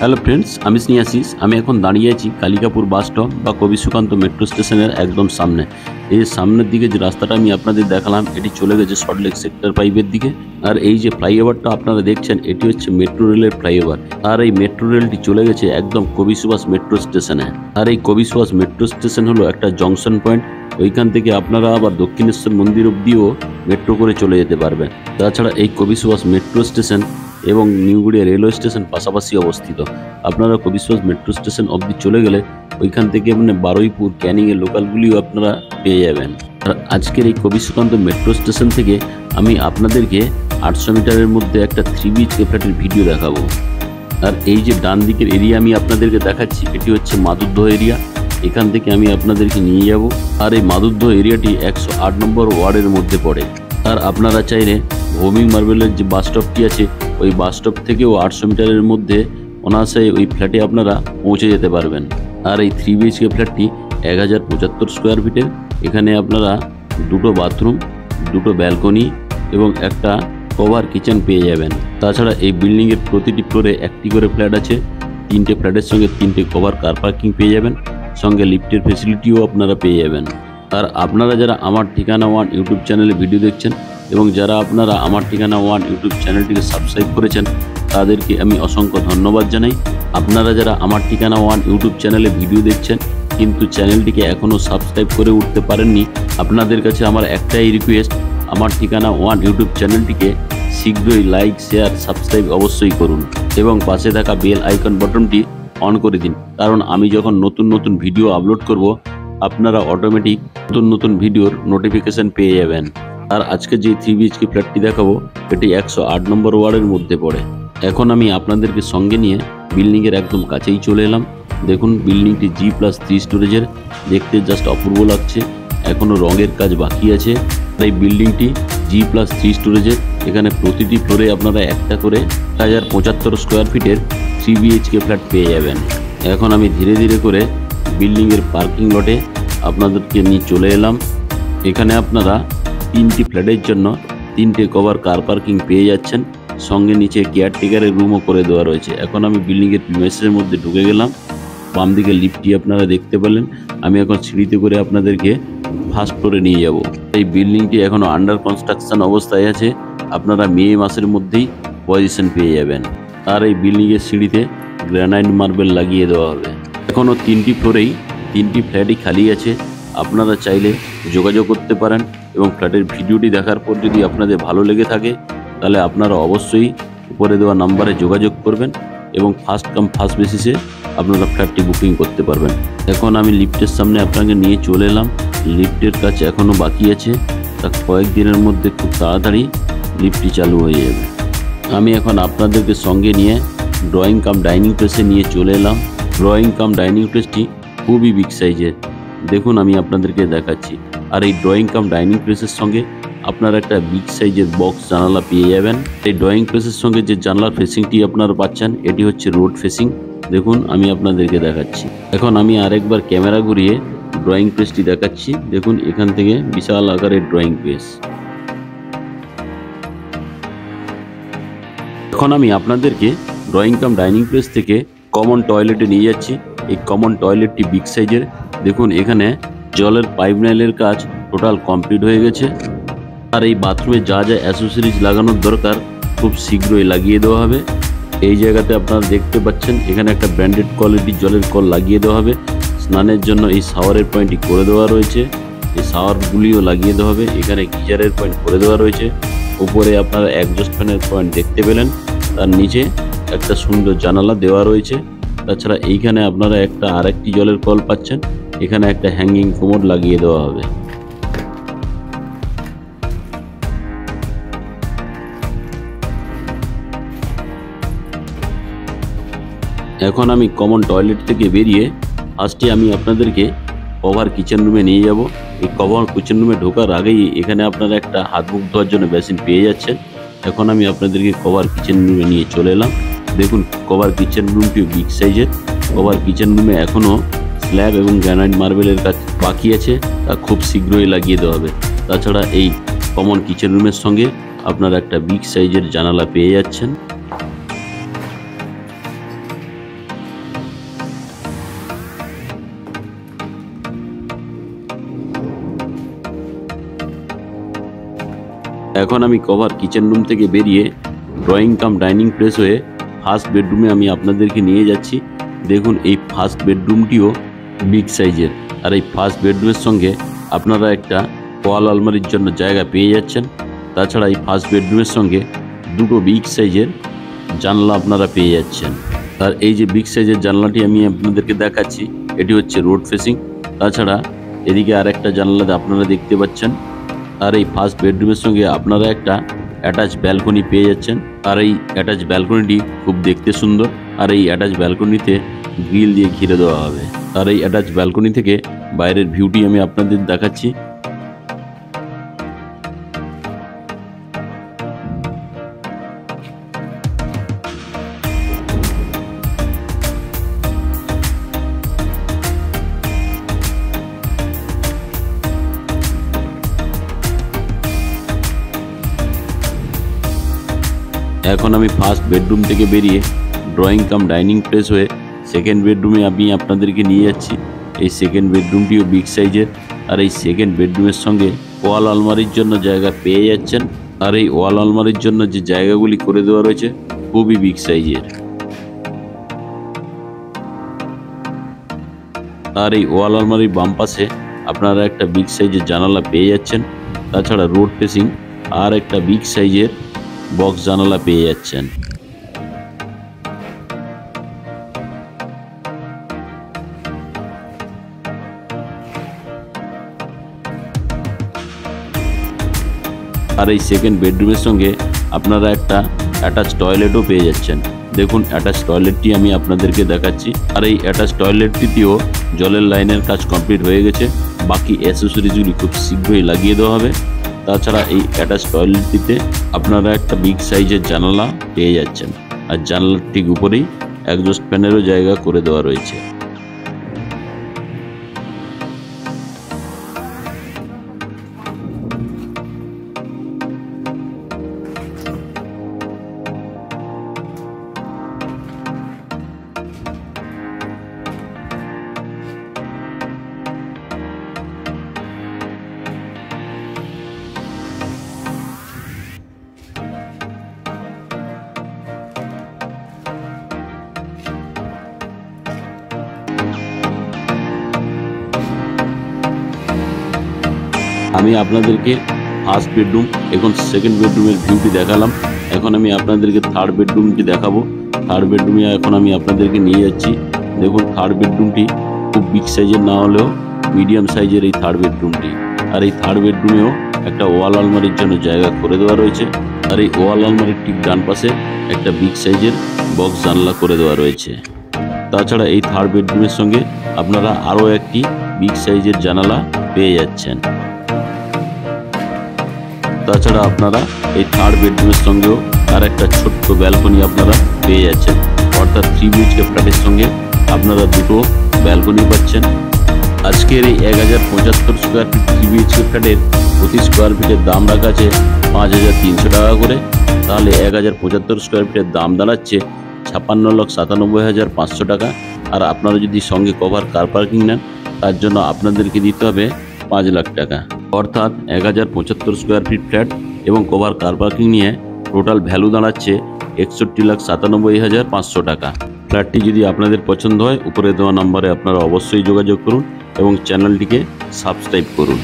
Hello friends, আমি স্নেহাশিস। আমি এখন দাঁড়িয়ে আছি কালিকাপুর বাস স্টপ বা কবি সুকান্ত মেট্রো স্টেশনের একদম সামনে। এই সামনের দিকে যে রাস্তাটা আমি আপনাদের দেখালাম, এটি চলে গেছে সল্টলেক সেক্টর 5-এর দিকে। আর এই যে ফ্লাইওভারটা আপনারা দেখছেন, এটি হচ্ছে মেট্রো রেলের ফ্লাইওভার। আর এই মেট্রো রেলটি চলে গেছে একদম কবি সুভাষ মেট্রো স্টেশনে। আর এই কবি সুভাষ মেট্রো স্টেশন হলো একটা জংশন পয়েন্ট। ওইখান থেকে আপনারা আবার দক্ষিণেশ্বর মন্দির অব্দিও মেট্রো করে চলে যেতে পারবেন। তাছাড়া এই কবি সুভাষ মেট্রো স্টেশন এবং নিউগুড়িয়া রেলওয়ে স্টেশন পাশাপাশি অবস্থিত। আপনারা কবি সুভাষ মেট্রো স্টেশন অবধি চলে গেলে ওইখান থেকে বারুইপুর ক্যানিংয়ের লোকালগুলিও আপনারা পেয়ে যাবেন। আর আজকের এই কবি সুকান্ত মেট্রো স্টেশন থেকে আমি আপনাদেরকে 800 মিটারের মধ্যে একটা 3 BHK ফ্ল্যাটের ভিডিও দেখাবো। আর এই যে ডান দিকের এরিয়া আমি আপনাদেরকে দেখাচ্ছি, এটি হচ্ছে মাধুরদহ এরিয়া। এখান থেকে আমি আপনাদেরকে নিয়ে যাব। আর এই মাধুরদহ এরিয়াটি 108 নম্বর ওয়ার্ডের মধ্যে পড়ে। আর আপনারা চাইলে ভৌমিক মার্বেলের যে বাস স্টপটি আছে, ওই বাস স্টপ থেকেও 800 মিটারের মধ্যে অনায়াসে ওই ফ্ল্যাটে আপনারা পৌঁছে যেতে পারবেন। আর এই 3 BHK ফ্ল্যাটটি 1075 স্কোয়ার ফিটের। এখানে আপনারা 2টো বাথরুম, 2টো ব্যালকনি এবং একটা কভার কিচেন পেয়ে যাবেন। তাছাড়া এই বিল্ডিংয়ের প্রতিটি ফ্লোরে একটি করে ফ্ল্যাট আছে। 3টে ফ্ল্যাটের সঙ্গে 3টে কভার কার পার্কিং পেয়ে যাবেন, সঙ্গে লিফটের ফেসিলিটিও আপনারা পেয়ে যাবেন। আর আপনারা যারা আমার ঠিকানা ওয়ান ইউটিউব চ্যানেলে ভিডিও দেখছেন এবং যারা আপনারা আমার ঠিকানা ওয়ান ইউটিউব চ্যানেলটিকে সাবস্ক্রাইব করেছেন, তাদেরকে আমি অসংখ্য ধন্যবাদ জানাই। আপনারা যারা আমার ঠিকানা ওয়ান ইউটিউব চ্যানেলে ভিডিও দেখছেন কিন্তু চ্যানেলটিকে এখনও সাবস্ক্রাইব করে উঠতে পারেননি, আপনাদের কাছে আমার একটাই রিকোয়েস্ট, আমার ঠিকানা ওয়ান ইউটিউব চ্যানেলটিকে শীঘ্রই লাইক, শেয়ার, সাবস্ক্রাইব অবশ্যই করুন এবং পাশে থাকা বেল আইকন বাটনটি অন করে দিন। কারণ আমি যখন নতুন নতুন ভিডিও আপলোড করব, আপনারা অটোমেটিক নতুন নতুন ভিডিওর নোটিফিকেশন পেয়ে যাবেন। আর আজকে যে 3 BHK ফ্ল্যাটটি দেখাবো, এটি 108 নম্বর ওয়ার্ডের মধ্যে পড়ে। এখন আমি আপনাদেরকে সঙ্গে নিয়ে বিল্ডিংয়ের একদম কাছেই চলে এলাম। দেখুন, বিল্ডিংটি G+3 স্টোরেজের, দেখতে জাস্ট অপূর্ব লাগছে। এখনও রঙের কাজ বাকি আছে। তাই বিল্ডিংটি G+3 স্টোরেজের। এখানে প্রতিটি ফ্লোরে আপনারা একটা করে 1075 স্কোয়ার ফিটের 3 BHK ফ্ল্যাট পেয়ে যাবেন। এখন আমি ধীরে ধীরে করে বিল্ডিংয়ের পার্কিং লটে আপনাদেরকে নিয়ে চলে এলাম। এখানে আপনারা 3টি ফ্ল্যাটের জন্য 3টে কভার কার পার্কিং পেয়ে যাচ্ছেন, সঙ্গে নিচে কেয়ারটেকারের রুমও করে দেওয়া রয়েছে। এখন আমি বিল্ডিংয়ের প্রিমাইসের মধ্যে ঢুকে গেলাম। বাম দিকে লিফটটি আপনারা দেখতে পেলেন। আমি এখন সিঁড়িতে করে আপনাদেরকে ফার্স্ট ফ্লোরে নিয়ে যাব। এই বিল্ডিংটি এখনও আন্ডার কনস্ট্রাকশন অবস্থায় আছে। আপনারা মে মাসের মধ্যেই পজিশন পেয়ে যাবেন। আর এই বিল্ডিংয়ের সিঁড়িতে গ্রানাইট মার্বেল লাগিয়ে দেওয়া হবে। এখনও 3টি ফ্লোরেই 3টি ফ্ল্যাটই খালি আছে। আপনারা চাইলে যোগাযোগ করতে পারেন এবং ফ্ল্যাটের ভিডিওটি দেখার পর যদি আপনাদের ভালো লেগে থাকে, তাহলে আপনারা অবশ্যই উপরে দেওয়া নাম্বারে যোগাযোগ করবেন এবং ফার্স্ট কাম ফার্স্ট বেসিসে আপনারা ফ্ল্যাটটি বুকিং করতে পারবেন। এখন আমি লিফটের সামনে আপনাকে নিয়ে চলে এলাম। লিফটের কাজ এখনও বাকি আছে। তা কয়েকদিনের মধ্যে খুব তাড়াতাড়ি লিফটটি চালু হয়ে যাবে। আমি এখন আপনাদেরকে সঙ্গে নিয়ে ড্রয়িং কাম ডাইনিং প্লেসে নিয়ে চলে এলাম। ড্রয়িং কাম ডাইনিং প্লেসটি খুবই বিগ সাইজের। দেখুন, আমি আপনাদেরকে দেখাচ্ছি। আর এই ড্রয়িং কাম ডাইনিং প্লেসের সঙ্গে আপনারা একটা বিগ সাইজের বক্স জানালা পেয়ে যাবেন। এই ড্রয়িং প্লেসের সঙ্গে যে জানলার ফেসিংটি আপনারা পাচ্ছেন, এটি হচ্ছে রোড ফেসিং। দেখুন, আমি আপনাদেরকে দেখাচ্ছি। এখন আমি আরেকবার ক্যামেরা ঘুরিয়ে ড্রয়িং প্লেসটি দেখাচ্ছি। দেখুন, এখান থেকে বিশাল আকারের ড্রয়িং প্লেস। এখন আমি আপনাদেরকে ড্রয়িং কাম ডাইনিং প্লেস থেকে কমন টয়লেটে নিয়ে যাচ্ছি। এই কমন টয়লেটটি বিগ সাইজের। দেখুন, এখানে জলের পাইপ লাইনের কাজ টোটাল কমপ্লিট হয়ে গেছে। আর এই বাথরুমে যা যা অ্যাসেসরিজ লাগানোর দরকার খুব শীঘ্রই লাগিয়ে দেওয়া হবে। এই জায়গাতে আপনারা দেখতে পাচ্ছেন, এখানে একটা ব্র্যান্ডেড কোয়ালিটির জলের কল লাগিয়ে দেওয়া হবে। স্নানের জন্য এই শাওয়ারের পয়েন্টটি করে দেওয়া রয়েছে। এই শাওয়ারগুলিও লাগিয়ে দেওয়া হবে। এখানে গিজারের পয়েন্ট করে দেওয়া রয়েছে। উপরে আপনারা এক্সস্ট ফ্যানের পয়েন্ট দেখতে পেলেন। তার নিচে একটা সুন্দর জানালা দেওয়া রয়েছে। তাছাড়া এইখানে আপনারা একটা আরেকটি জলের কল পাচ্ছেন। এখানে একটা হ্যাঙ্গিং কোমোড লাগিয়ে দেওয়া হবে। এখন আমি কমন টয়লেট থেকে বেরিয়ে ফার্স্টে আমি আপনাদেরকে কভার কিচেন রুমে নিয়ে যাব। এই কভার কিচেন রুমে ঢোকার আগেই এখানে আপনারা একটা হাত মুখ ধোয়ার জন্য বেসিন পেয়ে যাচ্ছেন। এখন আমি আপনাদেরকে কভার কিচেন রুমে নিয়ে চলে এলাম। দেখুন, কভার কিচেন রুমটিও বিগ সাইজের। কভার কিচেন রুমে এখনও স্ল্যাব এবং গ্রানাইট মার্বেলের কাজ বাকি আছে, তা খুব শীঘ্রই লাগিয়ে দেওয়া হবে। তাছাড়া এই কমন কিচেন রুমের সঙ্গে আপনারা একটা বিগ সাইজের জানালা পেয়ে যাচ্ছেন। এখন আমি কভার কিচেন রুম থেকে বেরিয়ে ড্রয়িং কাম ডাইনিং প্লেস হয়ে ফার্স্ট বেডরুমে আমি আপনাদেরকে নিয়ে যাচ্ছি। দেখুন এই ফার্স্ট বেডরুমটিও বিগ সাইজের, আর এই ফার্স্ট বেডরুমের সঙ্গে আপনারা একটা ওয়াল আলমারির জন্য জায়গা পেয়ে যাচ্ছেন। তাছাড়া এই ফার্স্ট বেডরুমের সঙ্গে দুটো বিগ সাইজের জানলা আপনারা পেয়ে যাচ্ছেন। আর এই যে বিগ সাইজের জানলাটি আমি আপনাদেরকে দেখাচ্ছি, এটি হচ্ছে রোড ফেসিং। তাছাড়া এদিকে আরেকটা জানলা আপনারা দেখতে পাচ্ছেন। আর এই ফার্স্ট বেডরুমের সঙ্গে আপনারা একটা অ্যাটাচ ব্যালকনি পেয়ে যাচ্ছেন। আর এই অ্যাটাচ ব্যালকনিটি খুব দেখতে সুন্দর, আর এই অ্যাটাচ ব্যালকনিতে গ্রিল দিয়ে ঘিরে দেওয়া হবে। আর এই অ্যাটাচ ব্যালকনি থেকে বাইরের ভিউটি আমি আপনাদের দেখাচ্ছি। এখন আমি ফার্স্ট বেডরুম থেকে বেরিয়ে ড্রয়িং কাম ডাইনিং প্লেস হয়ে সেকেন্ড বেডরুমে আমি আপনাদেরকে নিয়ে যাচ্ছি। এই সেকেন্ড বেডরুমটিও বিগ সাইজের, আর এই সেকেন্ড বেডরুমের সঙ্গে ওয়াল আলমারির জন্য জায়গা পেয়ে যাচ্ছেন। আর এই ওয়াল আলমারির জন্য যে জায়গাগুলি করে দেওয়া রয়েছে খুবই বিগ সাইজের। আর এই ওয়াল আলমারির বাম পাশে আপনারা একটা বিগ সাইজের জানালা পেয়ে যাচ্ছেন। তাছাড়া রোড ফেসিং আর একটা বিগ সাইজের বক্স জানালা পেয়ে যাচ্ছেন। আর এই সেকেন্ড বেডরুমের সঙ্গে আপনারা একটা অ্যাটাচ টয়লেটও পেয়ে যাচ্ছেন। দেখুন অ্যাটাচ টয়লেটটি আমি আপনাদেরকে দেখাচ্ছি। আর এই অ্যাটাচ টয়লেটটিতেও জলের লাইনের কাজ কমপ্লিট হয়ে গেছে, বাকি অ্যাসেসরিজগুলি খুব শীঘ্রই লাগিয়ে দেওয়া হবে। তাছাড়া এই অ্যাটাচ টয়লেটটিতে আপনারা একটা বিগ সাইজের জানালা পেয়ে যাচ্ছেন, আর জানালার ঠিক উপরেই এক্সস্ট ফ্যানেরও জায়গা করে দেওয়া রয়েছে। আমি আপনাদেরকে ফার্স্ট বেডরুম এখন সেকেন্ড বেডরুমের ভিউটি দেখালাম। এখন আমি আপনাদেরকে থার্ড বেডরুমটি দেখাবো। থার্ড বেডরুমে এখন আমি আপনাদেরকে নিয়ে যাচ্ছি। দেখুন থার্ড বেডরুমটি খুব বিগ সাইজের না হলেও মিডিয়াম সাইজের এই থার্ড বেডরুমটি। আর এই থার্ড বেডরুমেও একটা ওয়াল আলমারির জন্য জায়গা করে দেওয়া রয়েছে। আর এই ওয়াল আলমারির ঠিক ডান পাশে একটা বিগ সাইজের বক্স জানলা করে দেওয়া রয়েছে। তাছাড়া এই থার্ড বেডরুমের সঙ্গে আপনারা আরও একটি বিগ সাইজের জানালা পেয়ে যাচ্ছেন। তাছাড়া আপনারা এই থার্ড বেডরুমের সঙ্গেও আর একটা ছোট্ট ব্যালকনি আপনারা পেয়ে যাচ্ছেন। অর্থাৎ 3 BHK ফ্ল্যাটের সঙ্গে আপনারা দুটো ব্যালকনি পাচ্ছেন। আজকের এই 1075 স্কোয়ার ফিট 3 BHK ফ্ল্যাটের প্রতি স্কোয়ার ফিটের দাম রাখা আছে 5300 টাকা করে। তাহলে 1075 স্কোয়ার ফিটের দাম দাঁড়াচ্ছে 56,97,500 টাকা। আর আপনারা যদি সঙ্গে কভার কার পার্কিং নেন তার জন্য আপনাদেরকে দিতে হবে 5 লাখ টাকা। অর্থাৎ 1075 স্কোয়ার ফিট ফ্ল্যাট এবং কভার কার পার্কিং নিয়ে টোটাল ভ্যালু দাঁড়াচ্ছে 61,97,500 টাকা। ফ্ল্যাটটি যদি আপনাদের পছন্দ হয় উপরে দেওয়া নম্বরে আপনারা অবশ্যই যোগাযোগ করুন এবং চ্যানেলটিকে সাবস্ক্রাইব করুন।